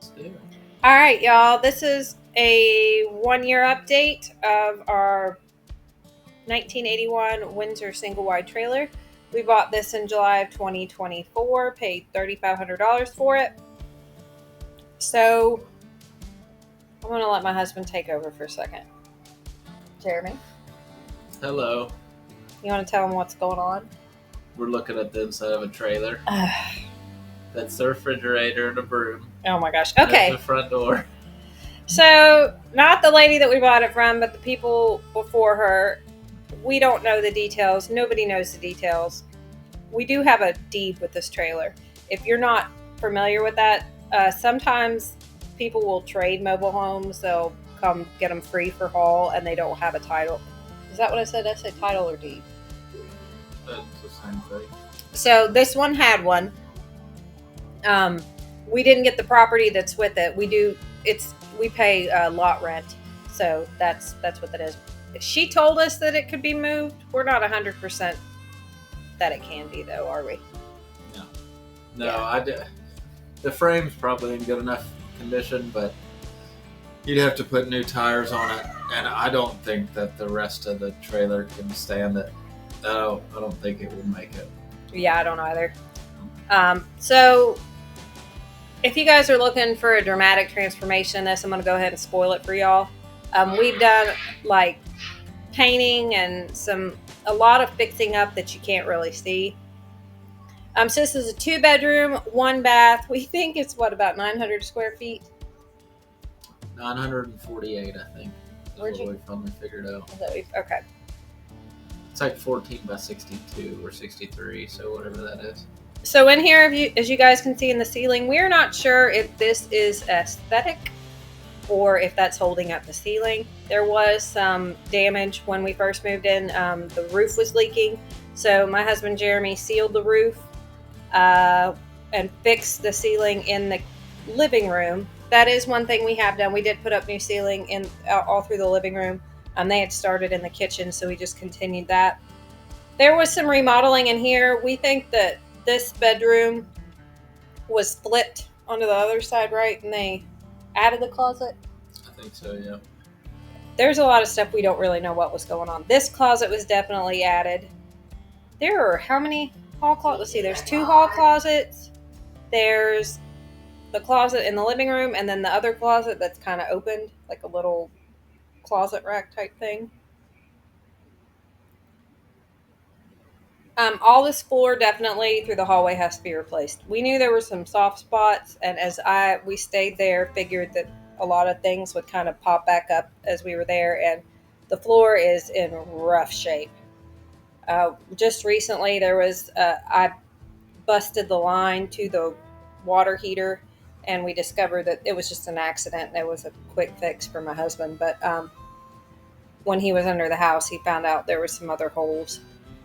All right, y'all. This is a 1-year update of our 1981 Windsor Singlewide trailer. We bought this in July of 2024, paid $3,500 for it. So I'm going to let my husband take over for a second. Jeremy, Hello. you want to tell him what's going on? We're looking at the inside of a trailer. That's the refrigerator and a broom. Oh my gosh. That's Okay. the front door. So, not the lady that we bought it from, but the people before her. We don't know the details. Nobody knows the details. We do have a deed with this trailer. If you're not familiar with that, sometimes people will trade mobile homes. They'll come get them free for haul, and they don't have a title. Is that what I said? Did I say title or deed? That's the same thing. So this one had one. We didn't get the property that's with it. We pay lot rent, so that's what that is. She told us that it could be moved. We're not 100% that it can be, though, are we? No, Yeah. the frame's probably in good enough condition, but you'd have to put new tires on it, and I don't think that the rest of the trailer can stand it. I don't think it would make it. Yeah, I don't either. So if you guys are looking for a dramatic transformation in this, I'm going to go ahead and spoil it for y'all. We've done like painting and a lot of fixing up that you can't really see. So this is a 2-bedroom, 1 bath. We think it's about 900 square feet. 948, I think. Where'd we finally figured out. Okay. It's like 14 by 62 or 63, so whatever that is. So in here, as you guys can see in the ceiling, we're not sure if this is aesthetic or if that's holding up the ceiling. There was some damage when we first moved in. The roof was leaking. So my husband Jeremy sealed the roof and fixed the ceiling in the living room. That is one thing we have done. We did put up new ceiling in all through the living room. They had started in the kitchen, so we just continued that. There was some remodeling in here. We think that this bedroom was flipped onto the other side, right? And they added the closet? I think so, yeah. There's a lot of stuff we don't really know what was going on. This closet was definitely added. There are how many hall closets? Let's see, there's 2 hall closets. There's the closet in the living room, and then the other closet that's kind of opened, like a little closet rack type thing. All this floor definitely through the hallway has to be replaced. We knew there were some soft spots, and as we stayed there, figured that a lot of things would kind of pop back up as we were there, and the floor is in rough shape. Just recently, I busted the line to the water heater, and we discovered that it was just an accident. It was a quick fix for my husband, but when he was under the house, he found out there were some other holes.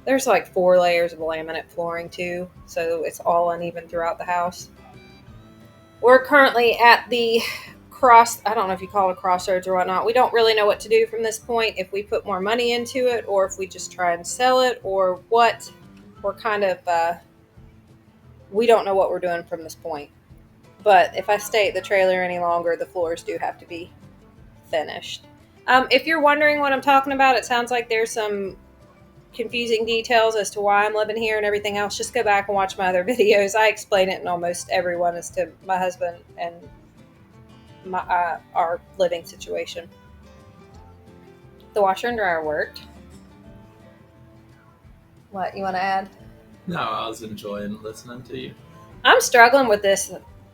There's like 4 layers of laminate flooring too, so it's all uneven throughout the house. We're currently at the I don't know if you call it a crossroads or whatnot. We don't really know what to do from this point, if we put more money into it or if we just try and sell it or what. We're kind of, we don't know what we're doing from this point. But if I stay at the trailer any longer, the floors do have to be finished. If you're wondering what I'm talking about, it sounds like there's some confusing details as to why I'm living here and everything else. Just go back and watch my other videos. I explain it in almost every one as to my husband and our living situation. The washer and dryer worked. What, you want to add? No, I was enjoying listening to you. I'm struggling with this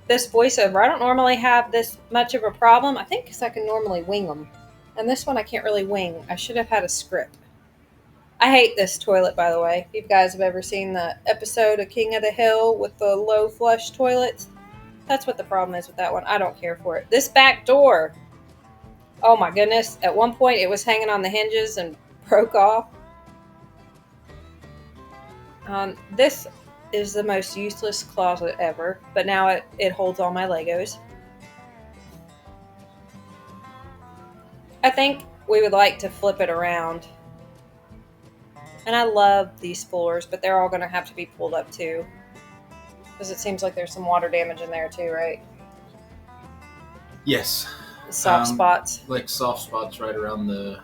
voiceover. I don't normally have this much of a problem. I think because I can normally wing them. And this one I can't really wing. I should have had a script. I hate this toilet, by the way. If you guys have ever seen the episode of King of the Hill with the low flush toilets, that's what the problem is with that one. I don't care for it. This back door. Oh my goodness. At one point it was hanging on the hinges and broke off. This is the most useless closet ever, but now it holds all my Legos. I think we would like to flip it around. And I love these floors, but they're all going to have to be pulled up too. Because it seems like there's some water damage in there too, right? Yes. soft spots. Like soft spots right around the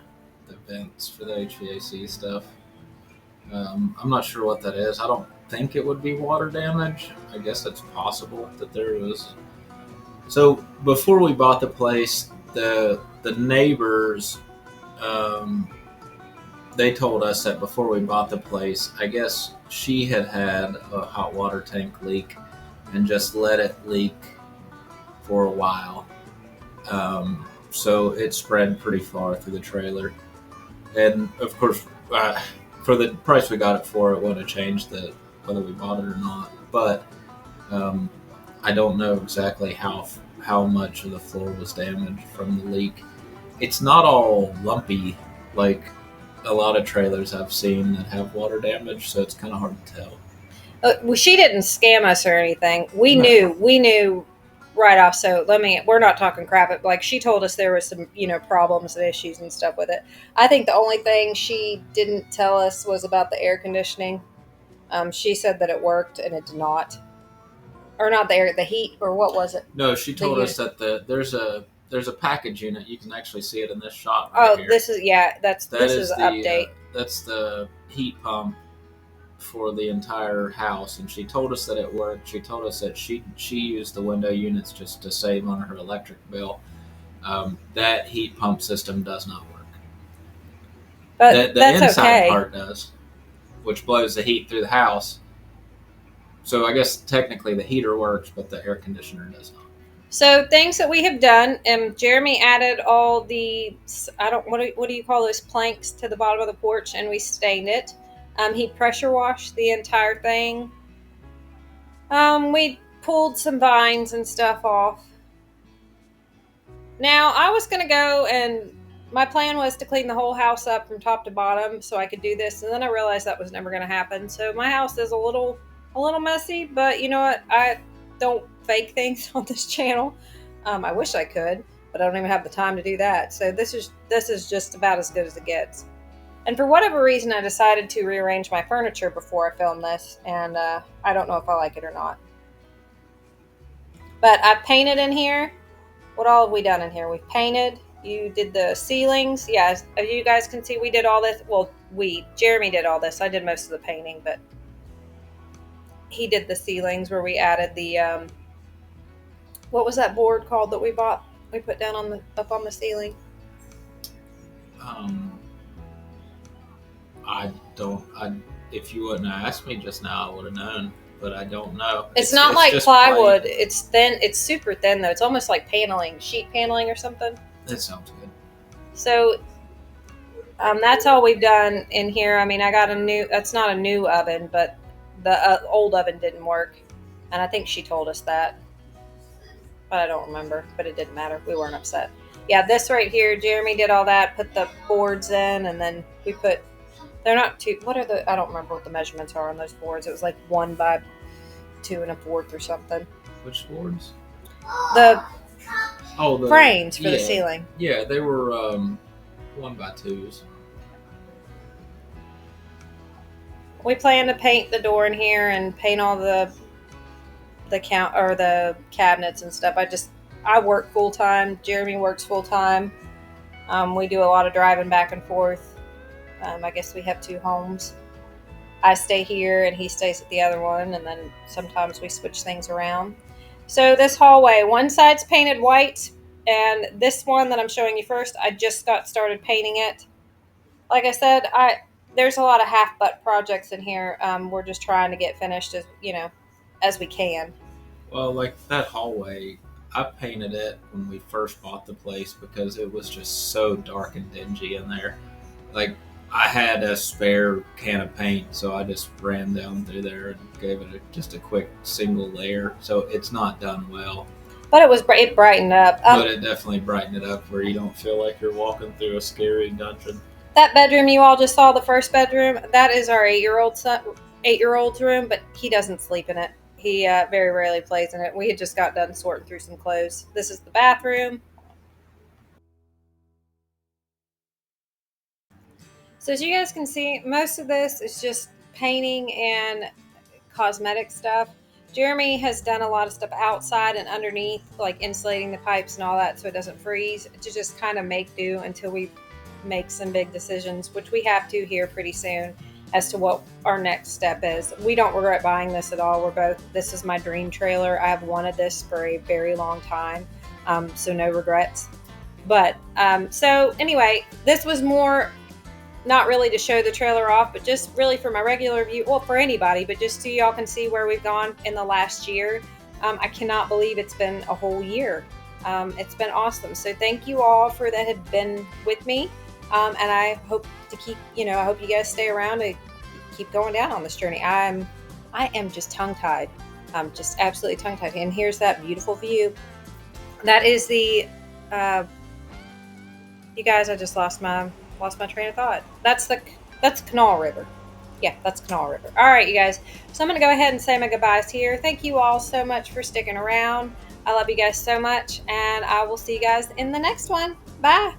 vents for the HVAC stuff. I'm not sure what that is. I don't think it would be water damage. I guess it's possible that there was. So before we bought the place, the neighbors, um, they told us that before we bought the place, I guess she had had a hot water tank leak and just let it leak for a while. So it spread pretty far through the trailer, and of course, for the price we got it for, it wouldn't have changed whether we bought it or not. But um, I don't know exactly how much of the floor was damaged from the leak. It's not all lumpy like a lot of trailers I've seen that have water damage, so it's kind of hard to tell. Well, she didn't scam us or anything. We No. knew right off. So we're not talking crap. But like she told us there was some, problems and issues and stuff with it. I think the only thing she didn't tell us was about the air conditioning. She said that it worked and it did not, or not the heat, or what was it? No, she told The us that there's a package unit. You can actually see it in this shot right here. This is this is an update. That's the heat pump for the entire house, and she told us that it worked. She told us that she used the window units just to save on her electric bill. That heat pump system does not work. But the that's inside okay. part does, which blows the heat through the house. So I guess technically the heater works, but the air conditioner does not. So things that we have done, and Jeremy added all the what do you call those planks to the bottom of the porch, and we stained it. He pressure washed the entire thing. We pulled some vines and stuff off. Now I was gonna go, and my plan was to clean the whole house up from top to bottom so I could do this, and then I realized that was never gonna happen. So my house is a little messy, but you know what? I don't fake things on this channel. I wish I could, but I don't even have the time to do that. So this is just about as good as it gets. And for whatever reason, I decided to rearrange my furniture before I filmed this, and I don't know if I like it or not. But I've painted in here. What all have we done in here? We've painted. You did the ceilings. Yeah, as you guys can see, we did all this. Well, Jeremy did all this. I did most of the painting, but he did the ceilings where we added the, what was that board called that we bought? We put down up on the ceiling. I don't. If you wouldn't have asked me just now, I would have known. But I don't know. It's not like plywood. It's thin. It's super thin though. It's almost like paneling, sheet paneling or something. That sounds good. So that's all we've done in here. I mean, I got a new. That's not a new oven, but the old oven didn't work, and I think she told us that. But I don't remember. But it didn't matter. We weren't upset. Yeah, this right here, Jeremy did all that. Put the boards in, and then we put. They're not too. What are the? I don't remember what the measurements are on those boards. It was like 1 by 2 1/4 or something. Which boards? The the frames for the ceiling. Yeah, they were 1 by 2s. We plan to paint the door in here and paint all the cabinets and stuff. I work full time. Jeremy works full time. We do a lot of driving back and forth. I guess we have 2 homes. I stay here and he stays at the other one, and then sometimes we switch things around. So this hallway, one side's painted white, and this one that I'm showing you first, I just got started painting it. Like I said, there's a lot of half-butt projects in here. We're just trying to get finished as we can. Well, like that hallway, I painted it when we first bought the place because it was just so dark and dingy in there. Like, I had a spare can of paint, so I just ran down through there and gave it just a quick single layer. So it's not done well. But it brightened up. But it definitely brightened it up where you don't feel like you're walking through a scary dungeon. That bedroom you all just saw, the first bedroom, that is our 8-year-old's room, but he doesn't sleep in it. He very rarely plays in it. We had just got done sorting through some clothes. This is the bathroom. So as you guys can see, most of this is just painting and cosmetic stuff. Jeremy has done a lot of stuff outside and underneath, like insulating the pipes and all that so it doesn't freeze, to just kind of make do until we make some big decisions, which we have to here pretty soon, as to what our next step is. We don't regret buying this at all. This is my dream trailer. I have wanted this for a very long time, so no regrets. But so anyway, this was more not really to show the trailer off, but just really for my regular view, well, for anybody, but just so y'all can see where we've gone in the last year. I cannot believe it's been a whole year. It's been awesome. So thank you all for that have been with me. And I hope to keep, I hope you guys stay around to keep going down on this journey. I am just tongue tied. I'm just absolutely tongue tied. And here's that beautiful view. That is the, you guys, I just lost my train of thought. That's Canal River. Yeah, that's Canal River. All right, you guys. So I'm going to go ahead and say my goodbyes here. Thank you all so much for sticking around. I love you guys so much, and I will see you guys in the next one. Bye.